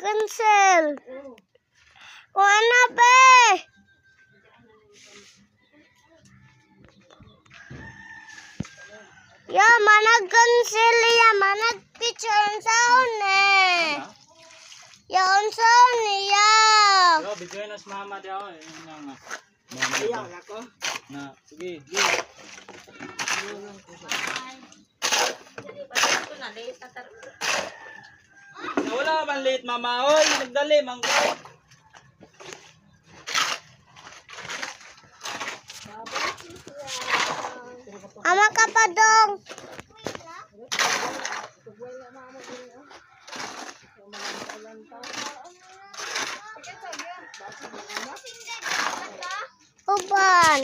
Cancel. Kuana be. Ya manag cancel ya manag picture sound eh. Ya sound ya. Yo, bigyan na si mama daw eh. Yung nga. Ayaw na ko. Na, sige, sige. Wala man late mama. Oy, nagdali mangko. Ama ka pa dong. Uban.